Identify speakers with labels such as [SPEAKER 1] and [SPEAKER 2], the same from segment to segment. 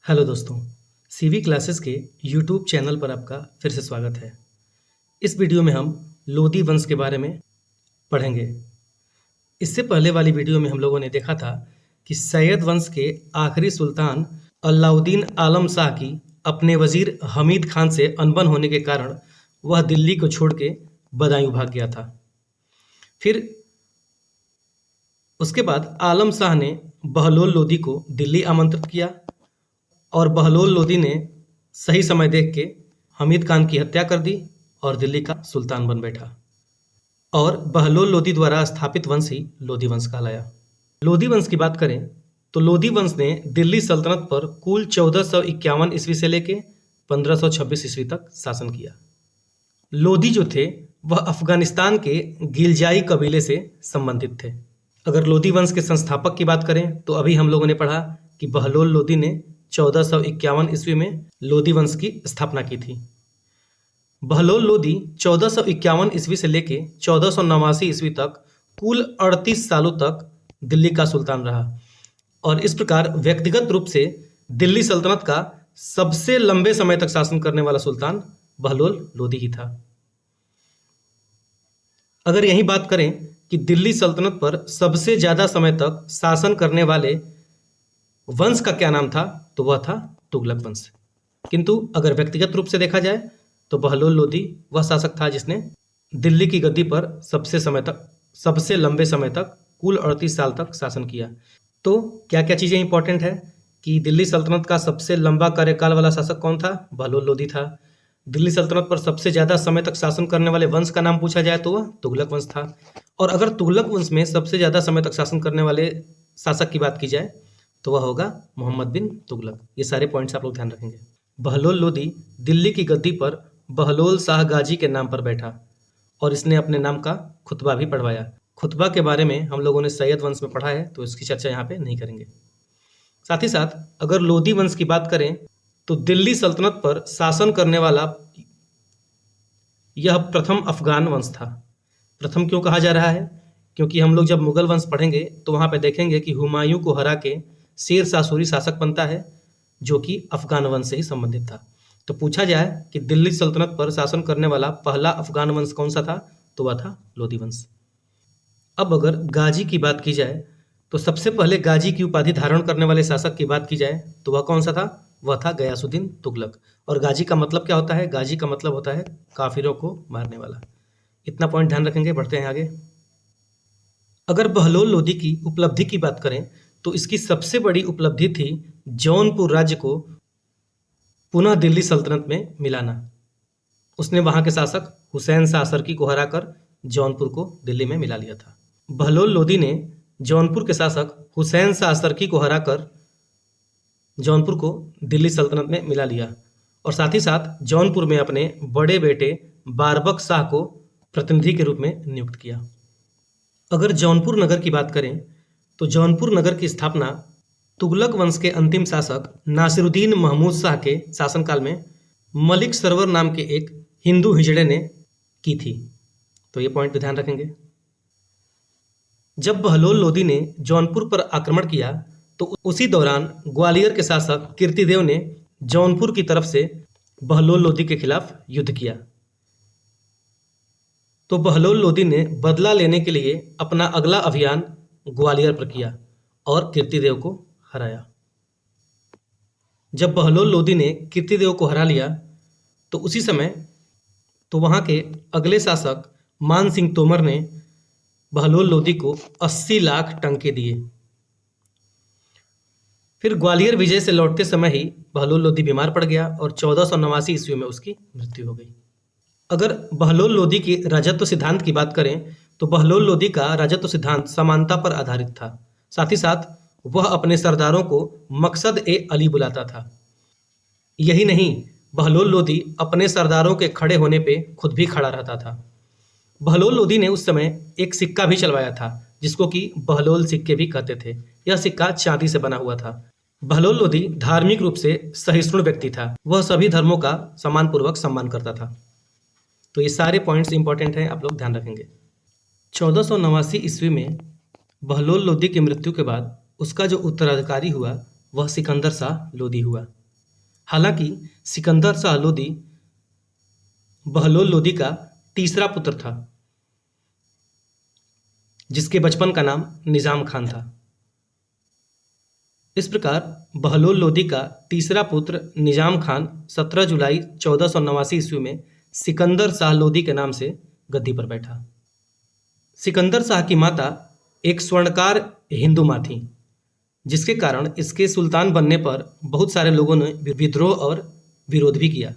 [SPEAKER 1] Hello दोस्तों, CV classes के YouTube channel पर आपका फिर से स्वागत है। इस वीडियो में हम लोदी वंश के बारे में पढ़ेंगे। इससे पहले वाली वीडियो में हम लोगों ने देखा था कि सैयद वंश के आखिरी सुल्तान अलाउद्दीन आलम शाह की अपने वजीर हमीद खान से अनबन होने के कारण वह दिल्ली को छोड़ के बदायूं भाग गया था। फिर उसके बाद आलम शाह ने बहलोल लोदी को दिल्ली आमंत्रित किया और बहलोल लोदी ने सही समय देख के हमीद खान की हत्या कर दी और दिल्ली का सुल्तान बन बैठा और बहलोल लोदी द्वारा स्थापित वंश ही लोदी वंश कहलाया। लोदी वंश की बात करें तो लोदी वंश ने दिल्ली सल्तनत पर कुल 1451 ईस्वी से लेके 1526 ईस्वी तक शासन किया। लोदी जो थे वह अफगानिस्तान के गिलजाई कबीले से संबंधित थे। अगर लोदी वंश के संस्थापक की बात करें तो अभी हम लोगों ने पढ़ा कि बहलोल लोदी ने 1451 ईस्वी में लोदी वंश की स्थापना की थी। बहलोल लोदी 1451 ईस्वी से लेके 1489 ईस्वी तक कुल 38 सालों तक दिल्ली का सुल्तान रहा और इस प्रकार व्यक्तिगत रूप से दिल्ली सल्तनत का सबसे लंबे समय तक शासन करने वाला सुल्तान बहलोल लोदी ही था। अगर यही बात करें कि दिल्ली सल्तनत पर सबसे ज्यादा समय तक शासन करने वाले वंश का क्या नाम था तो वह था तुगलक वंश। किंतु अगर व्यक्तिगत रूप से देखा जाए तो बहलोल लोदी वह शासक था जिसने दिल्ली की गद्दी पर सबसे लंबे समय तक कुल 38 साल तक शासन किया। तो क्या क्या चीज़ें इंपॉर्टेंट है कि दिल्ली सल्तनत का सबसे लंबा कार्यकाल वाला शासक कौन था? बहलोल लोदी था। दिल्ली सल्तनत पर सबसे ज़्यादा समय तक शासन करने वाले वंश का नाम पूछा जाए तो वह तुगलक वंश था। और अगर तुगलक वंश में सबसे ज़्यादा समय तक शासन करने वाले शासक की बात की जाए तो वह होगा मोहम्मद बिन तुगलक। ये सारे पॉइंट्स आप लोग ध्यान रखेंगे। बहलोल लोदी दिल्ली की गद्दी पर बहलोल शाह गाजी के नाम पर बैठा और इसने अपने नाम का खुतबा भी पढ़वाया। खुतबा के बारे में हम लोगों ने सैयद वंश में पढ़ा है तो इसकी चर्चा यहाँ पे नहीं करेंगे। साथ ही साथ अगर लोदी वंश की बात करें तो दिल्ली सल्तनत पर शासन करने वाला यह प्रथम अफगान वंश था। प्रथम क्यों कहा जा रहा है? क्योंकि हम लोग जब मुगल वंश पढ़ेंगे तो वहाँ पे देखेंगे कि हुमायूं को हरा के शेर शाह सूरी शासक बनता है जो कि अफगान वंश से ही संबंधित था। तो पूछा जाए कि दिल्ली सल्तनत पर शासन करने वाला पहला अफगान वंश कौन सा था तो वह था लोदी वंश। अब अगर गाजी की बात की जाए तो सबसे पहले गाजी की उपाधि धारण करने वाले शासक की बात की जाए तो वह कौन सा था? वह था गयासुद्दीन तुगलक। और गाजी का मतलब क्या होता है? गाजी का मतलब होता है काफिरों को मारने वाला। इतना पॉइंट ध्यान रखेंगे। बढ़ते हैं आगे। अगर बहलोल लोदी की उपलब्धि की बात करें तो इसकी सबसे बड़ी उपलब्धि थी जौनपुर राज्य को पुनः दिल्ली सल्तनत में मिलाना। उसने वहां के शासक हुसैन शाह असरकी को हराकर जौनपुर को दिल्ली में मिला लिया था। बहलोल लोदी ने जौनपुर के शासक हुसैन शाह असरकी को हराकर जौनपुर को दिल्ली सल्तनत में मिला लिया और साथ ही साथ जौनपुर में अपने बड़े बेटे बारबक शाह को प्रतिनिधि के रूप में नियुक्त किया। अगर जौनपुर नगर की बात करें तो जौनपुर नगर की स्थापना तुगलक वंश के अंतिम शासक नासिरुद्दीन महमूद शाह के शासनकाल में मलिक सरवर नाम के एक हिंदू हिजड़े ने की थी। तो ये पॉइंट भी ध्यान रखेंगे। जब बहलोल लोदी ने जौनपुर पर आक्रमण किया तो उसी दौरान ग्वालियर के शासक कीर्तिदेव ने जौनपुर की तरफ से बहलोल लोदी के खिलाफ युद्ध किया। तो बहलोल लोदी ने बदला लेने के लिए अपना अगला अभियान ग्वालियर पर किया और कीर्तिदेव को हराया। जब बहलोल लोदी ने कीर्तिदेव को हरा लिया तो उसी समय तो वहां के अगले शासक मान सिंह तोमर ने बहलोल लोदी को 80 लाख टंके दिए। फिर ग्वालियर विजय से लौटते समय ही बहलोल लोदी बीमार पड़ गया और 1489 ईस्वी में उसकी मृत्यु हो गई। अगर बहलोल लोदी के राजत्व सिद्धांत की बात करें तो बहलोल लोदी का राजत्व सिद्धांत समानता पर आधारित था। साथ ही साथ वह अपने सरदारों को मकसद ए अली बुलाता था। यही नहीं, बहलोल लोदी अपने सरदारों के खड़े होने पे खुद भी खड़ा रहता था। बहलोल लोदी ने उस समय एक सिक्का भी चलवाया था जिसको कि बहलोल सिक्के भी कहते थे। यह सिक्का चांदी से बना हुआ था। बहलोल लोदी धार्मिक रूप से सहिष्णु व्यक्ति था। वह सभी धर्मों का सम्मानपूर्वक सम्मान करता था। तो ये सारे पॉइंट्स इंपॉर्टेंट हैं, आप लोग ध्यान रखेंगे। 1489 ईस्वी में बहलोल लोदी की मृत्यु के बाद उसका जो उत्तराधिकारी हुआ वह सिकंदर शाह लोदी हुआ। हालांकि सिकंदर शाह लोदी बहलोल लोदी का तीसरा पुत्र था, जिसके बचपन का नाम निजाम खान था। इस प्रकार बहलोल लोदी का तीसरा पुत्र निजाम खान 17 जुलाई 1489 ईस्वी में सिकंदर शाह लोदी के नाम से गद्दी पर बैठा। सिकंदर शाह की माता एक स्वर्णकार हिंदू माँ थी, जिसके कारण इसके सुल्तान बनने पर बहुत सारे लोगों ने विद्रोह और विरोध भी किया।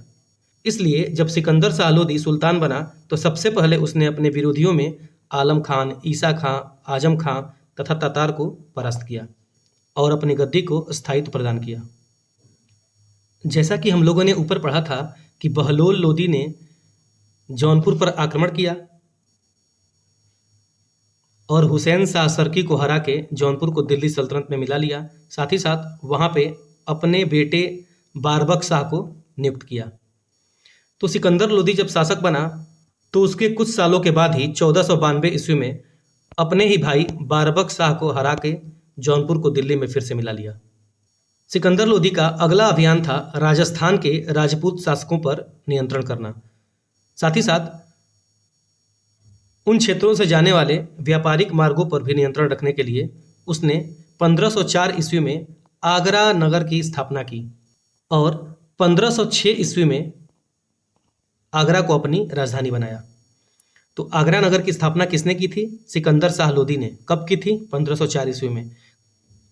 [SPEAKER 1] इसलिए जब सिकंदर शाह लोदी सुल्तान बना तो सबसे पहले उसने अपने विरोधियों में आलम खान, ईसा खां, आजम खां तथा तातार को परास्त किया और अपनी गद्दी को स्थायित्व प्रदान किया। जैसा कि हम लोगों ने ऊपर पढ़ा था कि बहलोल लोदी ने जौनपुर पर आक्रमण किया और हुसैन शाह सरकी को हरा के जौनपुर को दिल्ली सल्तनत में मिला लिया। साथ ही साथ वहाँ पे अपने बेटे बारबक शाह को नियुक्त किया। तो सिकंदर लोदी जब शासक बना तो उसके कुछ सालों के बाद ही 1492 ईस्वी में अपने ही भाई बारबक शाह को हरा के जौनपुर को दिल्ली में फिर से मिला लिया। सिकंदर लोदी का अगला अभियान था राजस्थान के राजपूत शासकों पर नियंत्रण करना। साथ ही साथ उन क्षेत्रों से जाने वाले व्यापारिक मार्गों पर भी नियंत्रण रखने के लिए उसने 1504 ईस्वी में आगरा नगर की स्थापना की और 1506 ईस्वी में आगरा को अपनी राजधानी बनाया। तो आगरा नगर की स्थापना किसने की थी? सिकंदर शाह लोदी ने। कब की थी? 1504 ईस्वी में।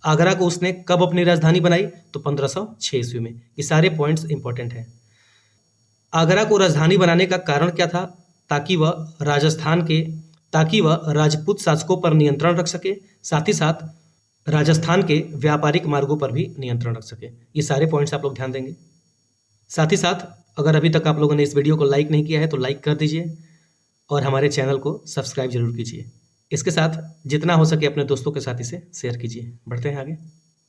[SPEAKER 1] आगरा को उसने कब अपनी राजधानी बनाई? तो 1506 ईस्वी में। ये सारे पॉइंट्स इंपॉर्टेंट हैं। आगरा को राजधानी बनाने का कारण क्या था? ताकि वह राजपूत शासकों पर नियंत्रण रख सके, साथ ही साथ राजस्थान के व्यापारिक मार्गों पर भी नियंत्रण रख सके। ये सारे पॉइंट्स आप लोग ध्यान देंगे। साथ ही साथ अगर अभी तक आप लोगों ने इस वीडियो को लाइक नहीं किया है तो लाइक कर दीजिए और हमारे चैनल को सब्सक्राइब जरूर कीजिए। इसके साथ जितना हो सके अपने दोस्तों के साथ इसे शेयर कीजिए। बढ़ते हैं आगे।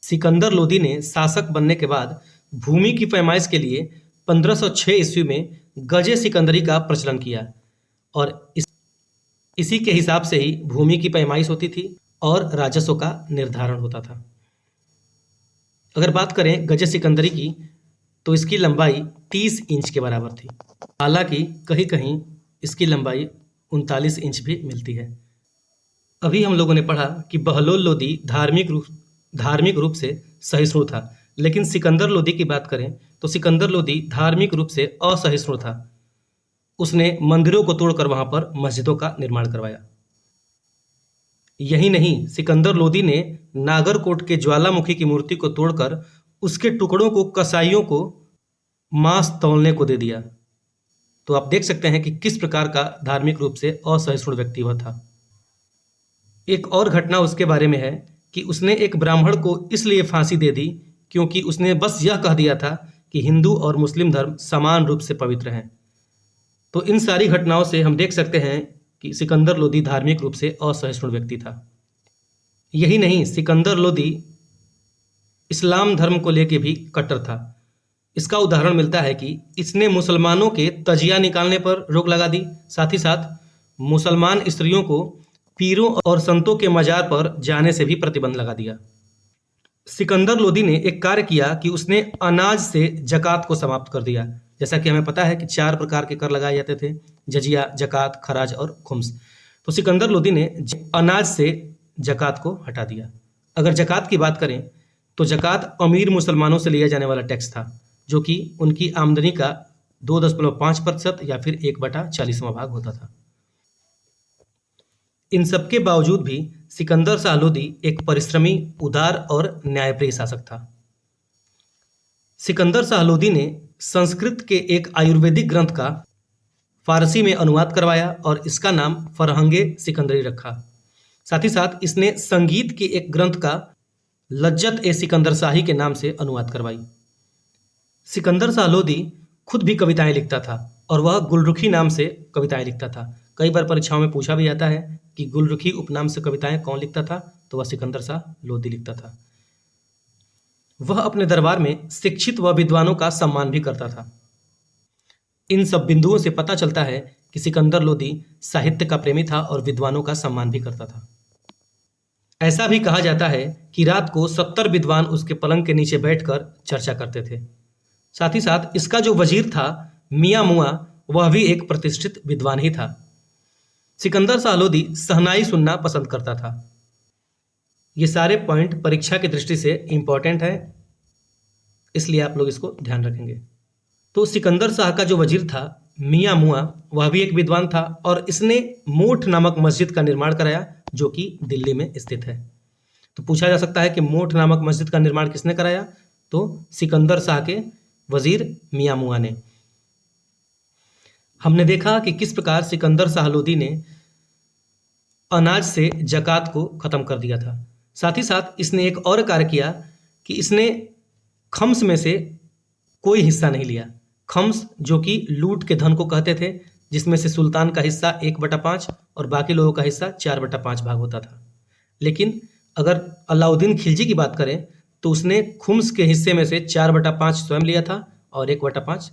[SPEAKER 1] सिकंदर लोदी ने शासक बनने के बाद भूमि की पैमाइश के लिए 1506 ईस्वी में गजे सिकंदरी का प्रचलन किया और इसी के हिसाब से ही भूमि की पैमाइश होती थी और राजस्व का निर्धारण होता था। अगर बात करें गजे सिकंदरी की तो इसकी लंबाई 30 इंच के बराबर थी। हालांकि कहीं कहीं इसकी लंबाई 39 इंच भी मिलती है। अभी हम लोगों ने पढ़ा कि बहलोल लोदी धार्मिक रूप से सहिष्णु था, लेकिन सिकंदर लोदी की बात करें तो सिकंदर लोदी धार्मिक रूप से असहिष्णु था। उसने मंदिरों को तोड़कर वहां पर मस्जिदों का निर्माण करवाया। यही नहीं, सिकंदर लोदी ने नागरकोट के ज्वालामुखी की मूर्ति को तोड़कर उसके टुकड़ों को कसाईयों को मांस तौलने को दे दिया। तो आप देख सकते हैं कि किस प्रकार का धार्मिक रूप से असहिष्णु व्यक्ति वह था। एक और घटना उसके बारे में है कि उसने एक ब्राह्मण को इसलिए फांसी दे दी क्योंकि उसने बस यह कह दिया था कि हिंदू और मुस्लिम धर्म समान रूप से पवित्र हैं। तो इन सारी घटनाओं से हम देख सकते हैं कि सिकंदर लोदी धार्मिक रूप से असहिष्णु व्यक्ति था। यही नहीं, सिकंदर लोदी इस्लाम धर्म को लेकर भी कट्टर था। इसका उदाहरण मिलता है कि इसने मुसलमानों के तजिया निकालने पर रोक लगा दी। साथ ही साथ मुसलमान स्त्रियों को पीरों और संतों के मजार पर जाने से भी प्रतिबंध लगा दिया। सिकंदर लोदी ने एक कार्य किया कि उसने अनाज से जकात को समाप्त कर दिया। जैसा कि हमें पता है कि 4 प्रकार के कर लगाए जाते थे: जजिया, जकात, खराज और खुम्स। तो सिकंदर लोदी ने अनाज से जकात को हटा दिया। अगर जकात की बात करें तो जकात अमीर मुसलमानों से लिया जाने वाला टैक्स था, जो कि उनकी आमदनी का 2.5% या फिर 1/40वां भाग होता था। इन सबके बावजूद भी सिकंदर शाह लोदी एक परिश्रमी, उदार और न्यायप्रिय शासक था। सिकंदर शाह लोदी ने संस्कृत के एक आयुर्वेदिक ग्रंथ का फारसी में अनुवाद करवाया और इसका नाम फरहंगे सिकंदरी रखा। साथ ही साथ इसने संगीत के एक ग्रंथ का लज्जत ए सिकंदर शाही के नाम से अनुवाद करवाई। सिकंदर शाह लोदी खुद भी कविताएं लिखता था और वह गुलरुखी नाम से कविताएं लिखता था। कई बार परीक्षाओं में पूछा भी जाता है कि गुलरुखी उपनाम से कविताएं कौन लिखता था, तो वह सिकंदर शाह लोदी लिखता था। वह अपने दरबार में शिक्षित व विद्वानों का सम्मान भी करता था। इन सब बिंदुओं से पता चलता है कि सिकंदर लोदी साहित्य का प्रेमी था और विद्वानों का सम्मान भी करता था। ऐसा भी कहा जाता है कि रात को 70 विद्वान उसके पलंग के नीचे बैठकर चर्चा करते थे। साथ ही साथ इसका जो वजीर था मियां मुआ, वह भी एक प्रतिष्ठित विद्वान ही था। सिकंदर शाह लोदी शहनाई सुनना पसंद करता था। ये सारे पॉइंट परीक्षा की दृष्टि से इंपॉर्टेंट है, इसलिए आप लोग इसको ध्यान रखेंगे। तो सिकंदर शाह का जो वजीर था मियां मुआ, वह भी एक विद्वान था और इसने मोठ नामक मस्जिद का निर्माण कराया, जो कि दिल्ली में स्थित है। तो पूछा जा सकता है कि मोठ नामक मस्जिद का निर्माण किसने कराया? तो सिकंदर शाह के वजीर मियां मुआ ने। हमने देखा कि किस प्रकार सिकंदर शाह लोदी ने अनाज से जकात को खत्म कर दिया था। साथ ही साथ इसने एक और कार्य किया कि इसने खम्स में से कोई हिस्सा नहीं लिया। खम्स जो कि लूट के धन को कहते थे, जिसमें से सुल्तान का हिस्सा 1/5 और बाकी लोगों का हिस्सा 4/5 भाग होता था। लेकिन अगर अलाउद्दीन खिलजी की बात करें तो उसने खुम्स के हिस्से में से 4/5 स्वयं लिया था और 1/5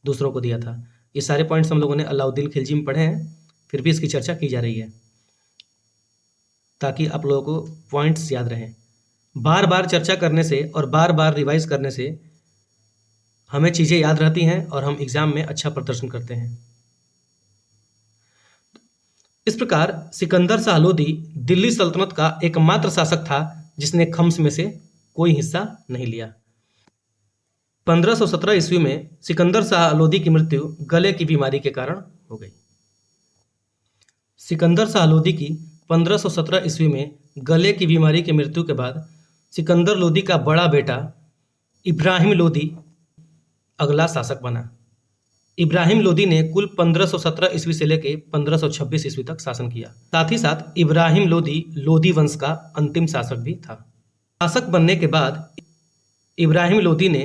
[SPEAKER 1] दूसरों को दिया था। ये सारे पॉइंट्स हम लोगों ने अलाउद्दीन खिलजी में पढ़े हैं, फिर भी इसकी चर्चा की जा रही है ताकि आप लोगों को पॉइंट्स याद रहें। बार बार चर्चा करने से और बार बार रिवाइज करने से हमें चीज़ें याद रहती हैं और हम एग्जाम में अच्छा प्रदर्शन करते हैं। इस प्रकार सिकंदर शाह लोदी दिल्ली सल्तनत का एकमात्र शासक था जिसने खम्स में से कोई हिस्सा नहीं लिया। 1517 ईस्वी में सिकंदर शाह लोदी की मृत्यु गले की बीमारी के कारण हो गई। सिकंदर शाह लोदी की 1517 ईस्वी में गले की बीमारी की मृत्यु के बाद सिकंदर लोदी का बड़ा बेटा इब्राहिम लोदी अगला शासक बना। इब्राहिम लोदी ने कुल 1517 ईस्वी से लेकर 1526 ईस्वी तक शासन किया। साथ ही साथ इब्राहिम लोदी लोदी वंश का अंतिम शासक भी था। शासक बनने के बाद इब्राहिम लोदी ने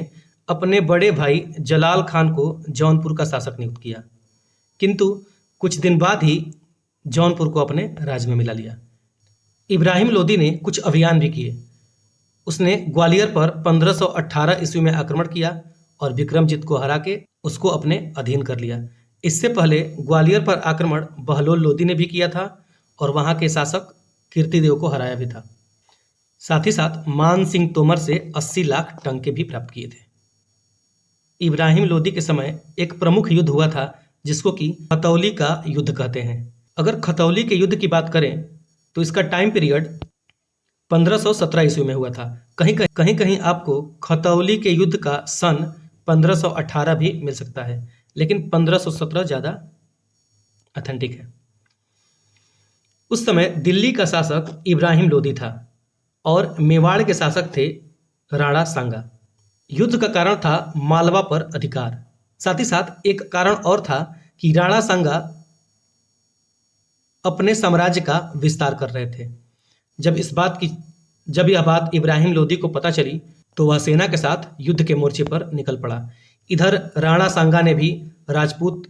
[SPEAKER 1] अपने बड़े भाई जलाल खान को जौनपुर का शासक नियुक्त किया, किंतु कुछ दिन बाद ही जौनपुर को अपने राज्य में मिला लिया। इब्राहिम लोदी ने कुछ अभियान भी किए। उसने ग्वालियर पर 1518 ईस्वी में आक्रमण किया और विक्रमजीत को हरा के उसको अपने अधीन कर लिया। इससे पहले ग्वालियर पर आक्रमण बहलोल लोदी ने भी किया था और वहां के शासक कीर्तिदेव को हराया भी था। साथ ही साथ मान सिंह तोमर से 80 लाख टंके भी प्राप्त किए थे। इब्राहिम लोदी के समय एक प्रमुख युद्ध हुआ था जिसको कि खतौली का युद्ध कहते हैं। अगर खतौली के युद्ध की बात करें तो इसका टाइम पीरियड 1517 ईस्वी में हुआ था। कहीं कहीं आपको खतौली के युद्ध का सन 1518 भी मिल सकता है, लेकिन 1517 ज़्यादा ऑथेंटिक है। उस समय दिल्ली का शासक इब्राहिम लोदी था और मेवाड़ के शासक थे राणा सांगा। युद्ध का कारण था मालवा पर अधिकार। साथ ही साथ एक कारण और था कि राणा सांगा अपने साम्राज्य का विस्तार कर रहे थे। जब यह बात इब्राहिम लोदी को पता चली तो वह सेना के साथ युद्ध के मोर्चे पर निकल पड़ा। इधर राणा सांगा ने भी राजपूत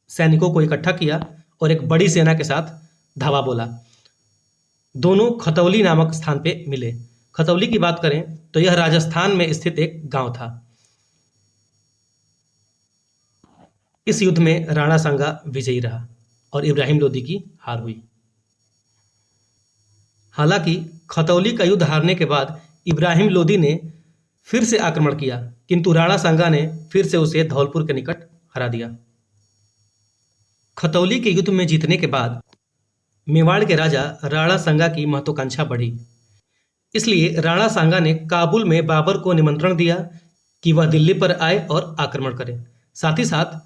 [SPEAKER 1] सैनिकों को इकट्ठा किया और एक बड़ी सेना के साथ धावा बोला। दोनों खतौली नामक स्थान पे मिले। खतौली की बात करें तो यह राजस्थान में स्थित एक गांव था। इस युद्ध में राणा सांगा विजयी रहा और इब्राहिम लोदी की हार हुई। हालांकि खतौली का युद्ध हारने के बाद इब्राहिम लोदी ने फिर से आक्रमण किया, किंतु राणा सांगा ने फिर से उसे धौलपुर के निकट हरा दिया। खतौली के युद्ध में जीतने के बाद मेवाड़ के राजा राणा सांगा की महत्वाकांक्षा बढ़ी। इसलिए राणा सांगा ने काबुल में बाबर को निमंत्रण दिया कि वह दिल्ली पर आए और आक्रमण करे। साथ ही साथ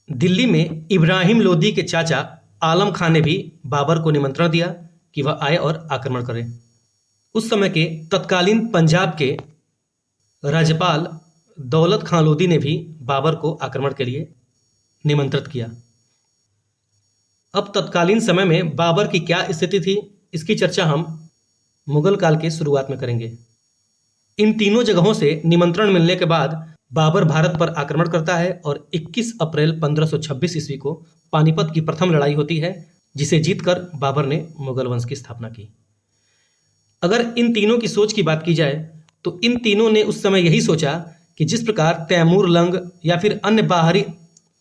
[SPEAKER 1] दिल्ली में इब्राहिम लोदी के चाचा आलम खान ने भी बाबर को निमंत्रण दिया कि वह आए और आक्रमण करें। उस समय के तत्कालीन पंजाब के राज्यपाल दौलत खां लोदी ने भी बाबर को आक्रमण के लिए निमंत्रित किया। अब तत्कालीन समय में बाबर की क्या स्थिति थी, इसकी चर्चा हम मुगल काल के शुरुआत में करेंगे। इन तीनों जगहों से निमंत्रण मिलने के बाद बाबर भारत पर आक्रमण करता है और 21 अप्रैल 1526 ईस्वी को पानीपत की प्रथम लड़ाई होती है, जिसे जीतकर बाबर ने मुगल वंश की स्थापना की। अगर इन तीनों की सोच की बात की जाए तो इन तीनों ने उस समय यही सोचा कि जिस प्रकार तैमूर लंग या फिर अन्य बाहरी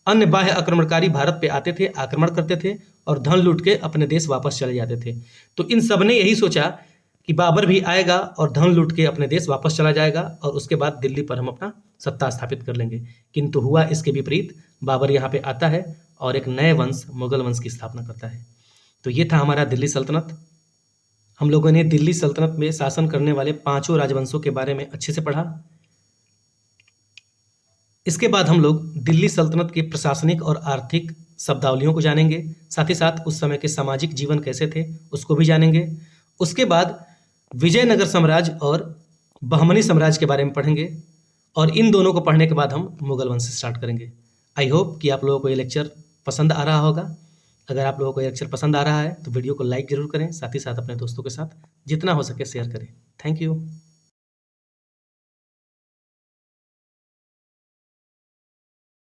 [SPEAKER 1] अन्य बाह्य आक्रमणकारी भारत पे आते थे, आक्रमण करते थे और धन लूट के अपने देश वापस चले जाते थे। तो इन सब ने यही सोचा कि बाबर भी आएगा और धन लूट के अपने देश वापस चला जाएगा और उसके बाद दिल्ली पर हम अपना सत्ता स्थापित कर लेंगे। किंतु हुआ इसके विपरीत, बाबर यहाँ पे आता है और एक नए वंश मुगल वंश की स्थापना करता है। तो ये था हमारा दिल्ली सल्तनत। हम लोगों ने दिल्ली सल्तनत में शासन करने वाले 5 राजवंशों के बारे में अच्छे से पढ़ा। इसके बाद हम लोग दिल्ली सल्तनत के प्रशासनिक और आर्थिक शब्दावलियों को जानेंगे, साथ ही साथ उस समय के सामाजिक जीवन कैसे थे उसको भी जानेंगे। उसके बाद विजयनगर साम्राज्य और बहमनी साम्राज्य के बारे में पढ़ेंगे और इन दोनों को पढ़ने के बाद हम मुगल वंश स्टार्ट करेंगे। आई होप कि आप लोगों को ये लेक्चर पसंद आ रहा होगा। अगर आप लोगों को ये लेक्चर पसंद आ रहा है तो वीडियो को लाइक जरूर करें, साथ ही साथ अपने दोस्तों के साथ जितना हो सके शेयर करें। Thank you.